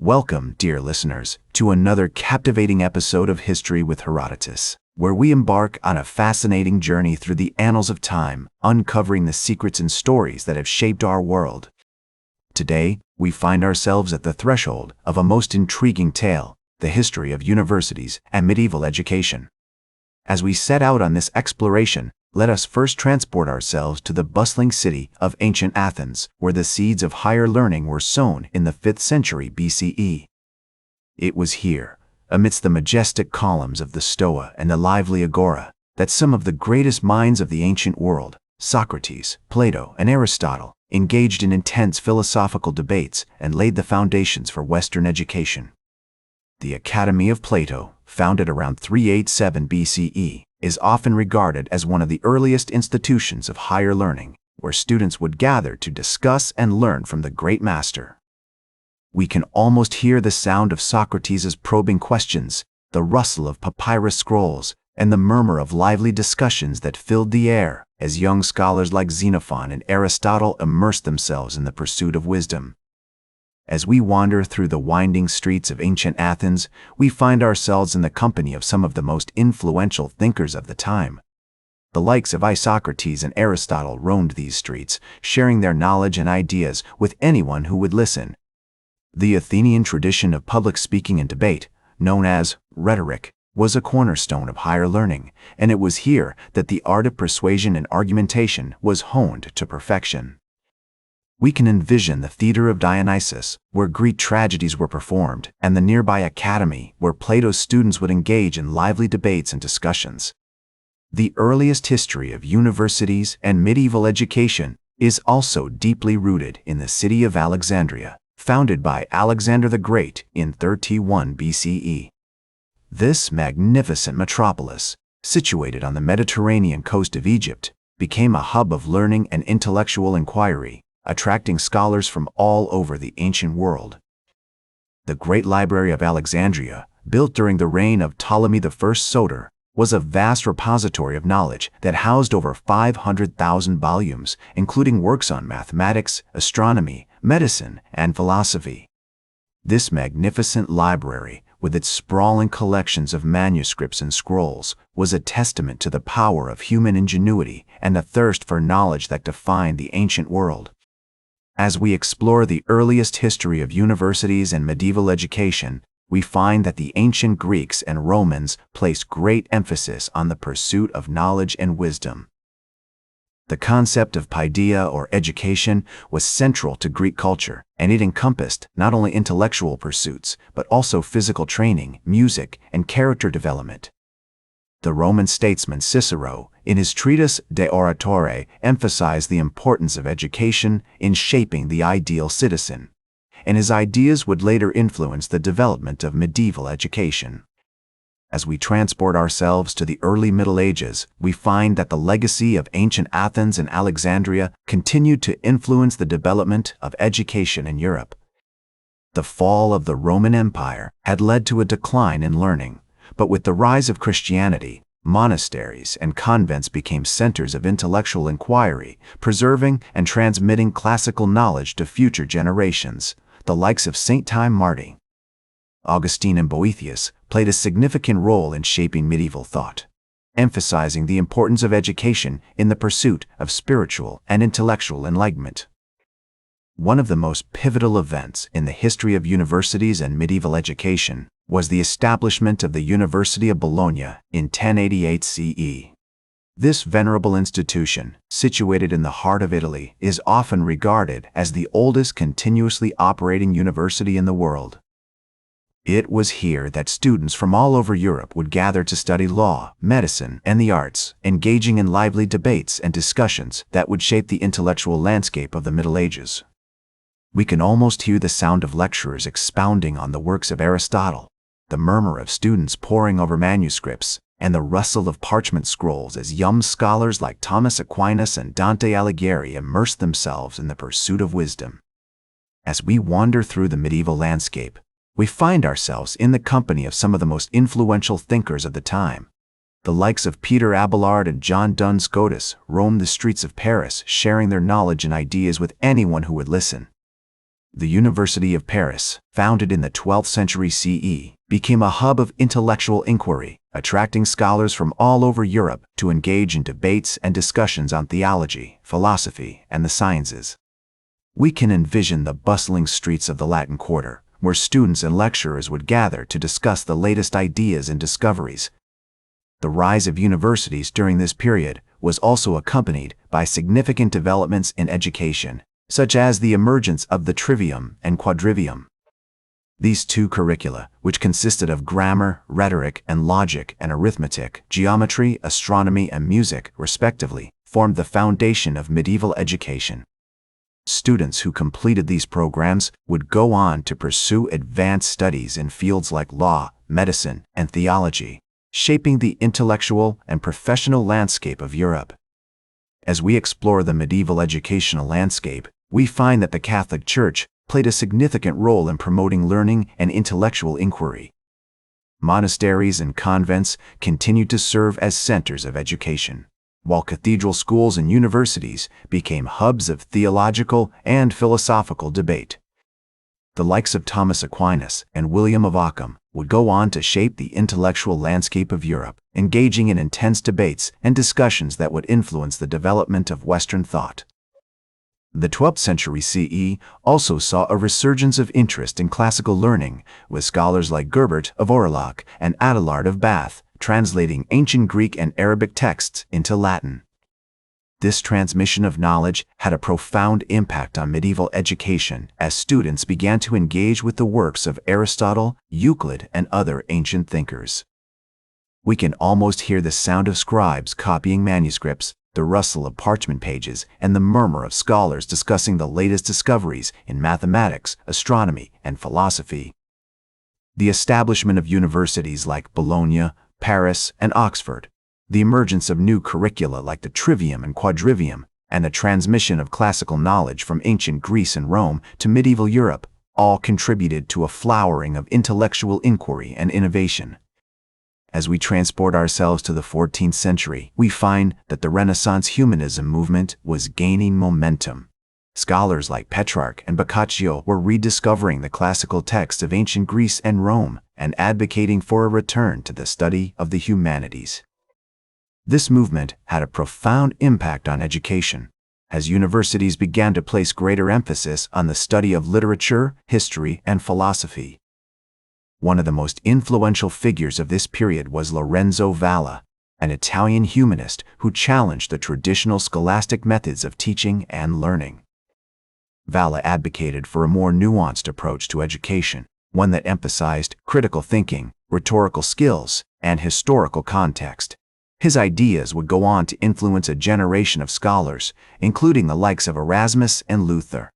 Welcome, dear listeners, to another captivating episode of History with Herodotus, where we embark on a fascinating journey through the annals of time, uncovering the secrets and stories that have shaped our world. Today, we find ourselves at the threshold of a most intriguing tale, the history of universities and medieval education. As we set out on this exploration, let us first transport ourselves to the bustling city of ancient Athens, where the seeds of higher learning were sown in the 5th century BCE. It was here, amidst the majestic columns of the Stoa and the lively Agora, that some of the greatest minds of the ancient world, Socrates, Plato, and Aristotle, engaged in intense philosophical debates and laid the foundations for Western education. The Academy of Plato, founded around 387 BCE, is often regarded as one of the earliest institutions of higher learning, where students would gather to discuss and learn from the great master. We can almost hear the sound of Socrates' probing questions, the rustle of papyrus scrolls, and the murmur of lively discussions that filled the air as young scholars like Xenophon and Aristotle immersed themselves in the pursuit of wisdom. As we wander through the winding streets of ancient Athens, we find ourselves in the company of some of the most influential thinkers of the time. The likes of Socrates and Aristotle roamed these streets, sharing their knowledge and ideas with anyone who would listen. The Athenian tradition of public speaking and debate, known as rhetoric, was a cornerstone of higher learning, and it was here that the art of persuasion and argumentation was honed to perfection. We can envision the theater of Dionysus, where Greek tragedies were performed, and the nearby academy, where Plato's students would engage in lively debates and discussions. The earliest history of universities and medieval education is also deeply rooted in the city of Alexandria, founded by Alexander the Great in 31 BCE. This magnificent metropolis, situated on the Mediterranean coast of Egypt, became a hub of learning and intellectual inquiry, attracting scholars from all over the ancient world. The Great Library of Alexandria, built during the reign of Ptolemy I Soter, was a vast repository of knowledge that housed over 500,000 volumes, including works on mathematics, astronomy, medicine, and philosophy. This magnificent library, with its sprawling collections of manuscripts and scrolls, was a testament to the power of human ingenuity and the thirst for knowledge that defined the ancient world. As we explore the earliest history of universities and medieval education, we find that the ancient Greeks and Romans placed great emphasis on the pursuit of knowledge and wisdom. The concept of paideia, or education, was central to Greek culture, and it encompassed not only intellectual pursuits, but also physical training, music, and character development. The Roman statesman Cicero, in his treatise De Oratore, emphasized the importance of education in shaping the ideal citizen, and his ideas would later influence the development of medieval education. As we transport ourselves to the early Middle Ages, we find that the legacy of ancient Athens and Alexandria continued to influence the development of education in Europe. The fall of the Roman Empire had led to a decline in learning, but with the rise of Christianity, monasteries and convents became centers of intellectual inquiry, preserving and transmitting classical knowledge to future generations. The likes of St. Time Marty, Augustine, and Boethius played a significant role in shaping medieval thought, emphasizing the importance of education in the pursuit of spiritual and intellectual enlightenment. One of the most pivotal events in the history of universities and medieval education was the establishment of the University of Bologna in 1088 CE. This venerable institution, situated in the heart of Italy, is often regarded as the oldest continuously operating university in the world. It was here that students from all over Europe would gather to study law, medicine, and the arts, engaging in lively debates and discussions that would shape the intellectual landscape of the Middle Ages. We can almost hear the sound of lecturers expounding on the works of Aristotle, the murmur of students poring over manuscripts, and the rustle of parchment scrolls as young scholars like Thomas Aquinas and Dante Alighieri immersed themselves in the pursuit of wisdom. As we wander through the medieval landscape, we find ourselves in the company of some of the most influential thinkers of the time. The likes of Peter Abelard and John Duns Scotus roamed the streets of Paris, sharing their knowledge and ideas with anyone who would listen. The University of Paris, founded in the 12th century CE, became a hub of intellectual inquiry, attracting scholars from all over Europe to engage in debates and discussions on theology, philosophy, and the sciences. We can envision the bustling streets of the Latin Quarter, where students and lecturers would gather to discuss the latest ideas and discoveries. The rise of universities during this period was also accompanied by significant developments in education, such as the emergence of the trivium and quadrivium. These two curricula, which consisted of grammar, rhetoric, and logic and arithmetic, geometry, astronomy, and music, respectively, formed the foundation of medieval education. Students who completed these programs would go on to pursue advanced studies in fields like law, medicine, and theology, shaping the intellectual and professional landscape of Europe. As we explore the medieval educational landscape, we find that the Catholic Church played a significant role in promoting learning and intellectual inquiry. Monasteries and convents continued to serve as centers of education, while cathedral schools and universities became hubs of theological and philosophical debate. The likes of Thomas Aquinas and William of Ockham would go on to shape the intellectual landscape of Europe, engaging in intense debates and discussions that would influence the development of Western thought. The 12th century CE also saw a resurgence of interest in classical learning, with scholars like Gerbert of Aurillac and Adelard of Bath translating ancient Greek and Arabic texts into Latin. This transmission of knowledge had a profound impact on medieval education as students began to engage with the works of Aristotle, Euclid, and other ancient thinkers. We can almost hear the sound of scribes copying manuscripts, the rustle of parchment pages, and the murmur of scholars discussing the latest discoveries in mathematics, astronomy, and philosophy. The establishment of universities like Bologna, Paris, and Oxford, the emergence of new curricula like the trivium and quadrivium, and the transmission of classical knowledge from ancient Greece and Rome to medieval Europe all contributed to a flowering of intellectual inquiry and innovation. As we transport ourselves to the 14th century, we find that the Renaissance humanism movement was gaining momentum. Scholars like Petrarch and Boccaccio were rediscovering the classical texts of ancient Greece and Rome and advocating for a return to the study of the humanities. This movement had a profound impact on education, as universities began to place greater emphasis on the study of literature, history, and philosophy. One of the most influential figures of this period was Lorenzo Valla, an Italian humanist who challenged the traditional scholastic methods of teaching and learning. Valla advocated for a more nuanced approach to education, one that emphasized critical thinking, rhetorical skills, and historical context. His ideas would go on to influence a generation of scholars, including the likes of Erasmus and Luther.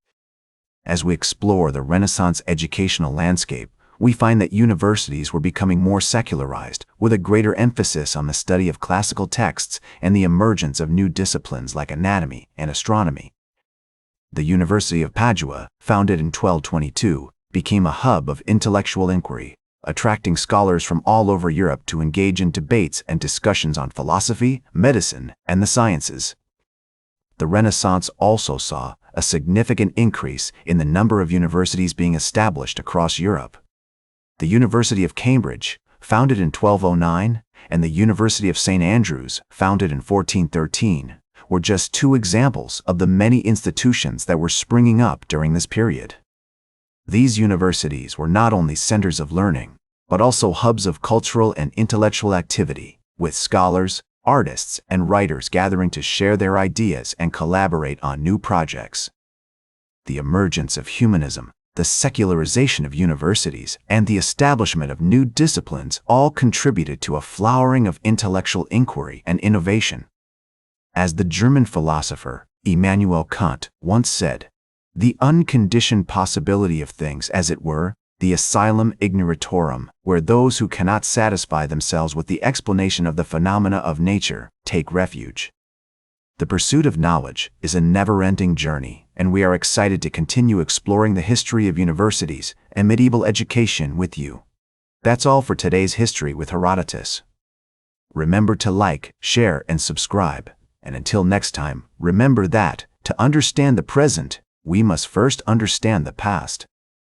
As we explore the Renaissance educational landscape, we find that universities were becoming more secularized, with a greater emphasis on the study of classical texts and the emergence of new disciplines like anatomy and astronomy. The University of Padua, founded in 1222, became a hub of intellectual inquiry, attracting scholars from all over Europe to engage in debates and discussions on philosophy, medicine, and the sciences. The Renaissance also saw a significant increase in the number of universities being established across Europe. The University of Cambridge, founded in 1209, and the University of St. Andrews, founded in 1413, were just two examples of the many institutions that were springing up during this period. These universities were not only centers of learning, but also hubs of cultural and intellectual activity, with scholars, artists, and writers gathering to share their ideas and collaborate on new projects. The emergence of humanism, the secularization of universities, and the establishment of new disciplines all contributed to a flowering of intellectual inquiry and innovation. As the German philosopher Immanuel Kant once said, "The unconditioned possibility of things, as it were, the asylum ignoratorum, where those who cannot satisfy themselves with the explanation of the phenomena of nature take refuge." The pursuit of knowledge is a never-ending journey, and we are excited to continue exploring the history of universities and medieval education with you. That's all for today's History with Herodotus. Remember to like, share, and subscribe. And until next time, remember that, to understand the present, we must first understand the past.